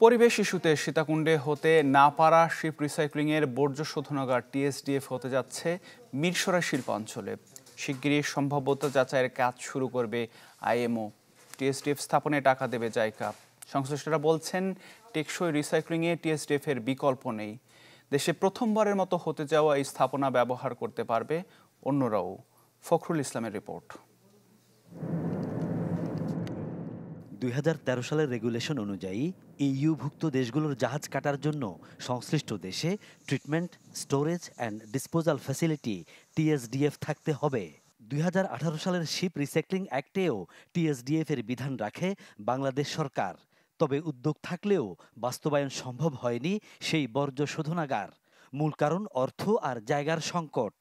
পরিবেশ ইস্যুতে সীতাকুণ্ডে হতে না পারা শিপ রিসাইক্লিংয়ের বর্জ্য শোধনাগার টিএসডিএফ হতে যাচ্ছে মিরসরাই শিল্পাঞ্চলে। শিগগিরই সম্ভাব্যতা যাচাইয়ের কাজ শুরু করবে আইএমও। টিএসডিএফ স্থাপনে টাকা দেবে জাইকা। সংশ্লিষ্টরা বলছেন, টেকসই রিসাইক্লিংয়ে টিএসডিএফ এর বিকল্প নেই। দেশে প্রথমবারের মতো হতে যাওয়া এই স্থাপনা ব্যবহার করতে পারবে অন্যরাও। ফখরুল ইসলামের রিপোর্ট। 2013 সালের রেগুলেশন অনুযায়ী ইইউভুক্ত দেশগুলোর জাহাজ কাটার জন্য সংশ্লিষ্ট দেশে treatment, storage and disposal facility TSDF থাকতে হবে। 2018 সালের শিপ রিসাইক্লিং অ্যাক্টেও টিএসডিএফ এর বিধান রাখে বাংলাদেশ সরকার। তবে উদ্যোগ থাকলেও বাস্তবায়ন সম্ভব হয়নি সেই বর্জ্য শোধনাগার। মূল কারণ অর্থ আর জায়গার সংকট।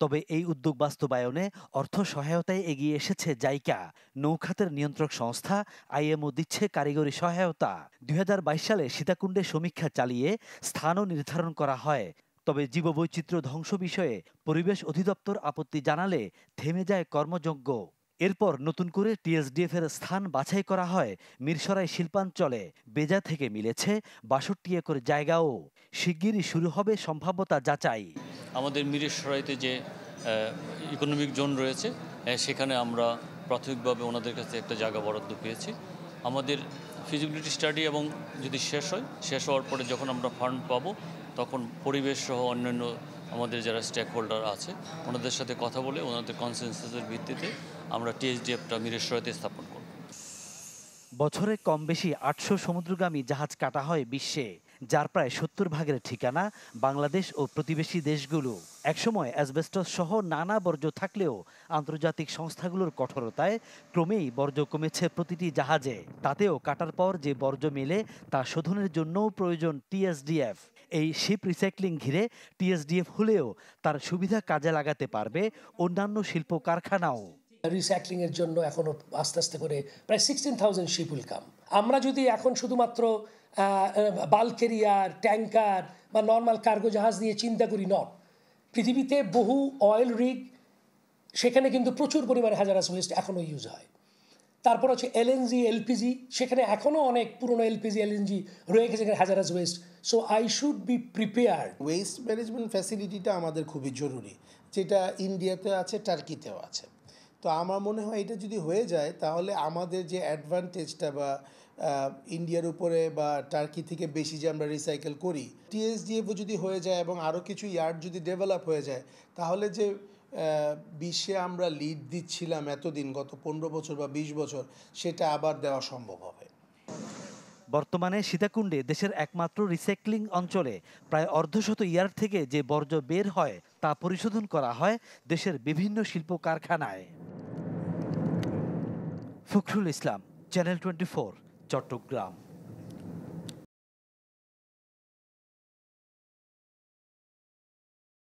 তবে এই উদ্যোগ বাস্তবায়নে অর্থ সহায়তায় এগিয়ে এসেছে জাইকা। নৌখাতের নিয়ন্ত্রক সংস্থা আইএমও দিচ্ছে কারিগরি সহায়তা। 2022 সালে সীতাকুণ্ডে সমীক্ষা চালিয়ে স্থানও নির্ধারণ করা হয়। তবে জীববৈচিত্র্য ধ্বংস বিষয়ে পরিবেশ অধিদপ্তর আপত্তি জানালে থেমে যায় কর্মযজ্ঞ। এরপর নতুন করে টিএসডিএফ এর স্থান বাছাই করা হয় মিরসরাই শিল্পাঞ্চলে। বেজা থেকে মিলেছে 62 একর জায়গাও। শিগগিরই শুরু হবে সম্ভাব্যতা যাচাই। আমাদের মিরসরাইতে যে ইকোনমিক জোন রয়েছে সেখানে আমরা প্রাথমিকভাবে ওনাদের কাছে একটা জায়গা বরাদ্দ পেয়েছি। আমাদের ফিজিবিলিটি স্টাডি এবং যদি শেষ হওয়ার পরে যখন আমরা ফান্ড পাবো, তখন পরিবেশ সহ অন্যান্য আমাদের যারা স্টেক হোল্ডার আছে ওনাদের সাথে কথা বলে ওনাদের কনসেনসাসের ভিত্তিতে আমরা টিএসডিএফটা মিরসরাইতে স্থাপন করব। বছরে কম বেশি 800 সমুদ্রগামী জাহাজ কাটা হয় বিশ্বে, যার প্রায় 70 ভাগের ঠিকানা বাংলাদেশ ও প্রতিবেশী দেশগুলো। একসময় অ্যাসবেস্টস সহ নানা বর্জ্য থাকলেও আন্তর্জাতিক সংস্থাগুলোর কঠোরতায় ক্রমেই বর্জ্য কমেছে প্রতিটি জাহাজে। তাতেও কাটার পর যে বর্জ্য মেলে তা শোধনের জন্যও প্রয়োজন টিএসডিএফ। এই শিপ রিসাইক্লিং ঘিরে টিএসডিএফ হলেও তার সুবিধা কাজে লাগাতে পারবে অন্যান্য শিল্প কারখানাও। রিসাইক্লিং এর জন্য এখনো আস্তে আস্তে করে প্রায় 16,000 শিপ উইল কাম। আমরা যদি এখন শুধুমাত্র বাল্ক ক্যারিয়ার, ট্যাঙ্কার বা নর্মাল কার্গো জাহাজ নিয়ে চিন্তা করি, পৃথিবীতে বহু অয়েল রিগ, সেখানে কিন্তু প্রচুর পরিমাণে হাজারাস ওয়েস্ট এখনও ইউজ হয়। তারপর হচ্ছে এলএনজি, এলপিজি, সেখানে এখনও অনেক পুরনো এলপিজি, এলএনজি রয়ে গেছে, সেখানে hazardous waste. So I should be prepare. Waste management ফ্যাসিলিটিটা আমাদের খুবই জরুরি, যেটা ইন্ডিয়াতে আছে, টার্কিতেও আছে। তো আমার মনে হয় এটা যদি হয়ে যায় তাহলে আমাদের যে অ্যাডভান্টেজটা বা ইন্ডিয়ার উপরে বা টার্কি থেকে বেশি যে আমরা রিসাইকেল করি, টিএসডিএফও যদি হয়ে যায় এবং আরও কিছু ইয়ার্ড যদি ডেভেলপ হয়ে যায়, তাহলে যে বিশ্বে আমরা লিড দিচ্ছিলাম এতদিন, গত 15 বছর বা 20 বছর, সেটা আবার দেওয়া সম্ভব হবে। বর্তমানে সীতাকুণ্ডে দেশের একমাত্র রিসাইক্লিং অঞ্চলে প্রায় অর্ধশত ইয়ার্ড থেকে যে বর্জ্য বের হয় তা পরিশোধন করা হয় দেশের বিভিন্ন শিল্প কারখানায়। ফখরুল ইসলাম, চ্যানেল 24, চট্টগ্রাম।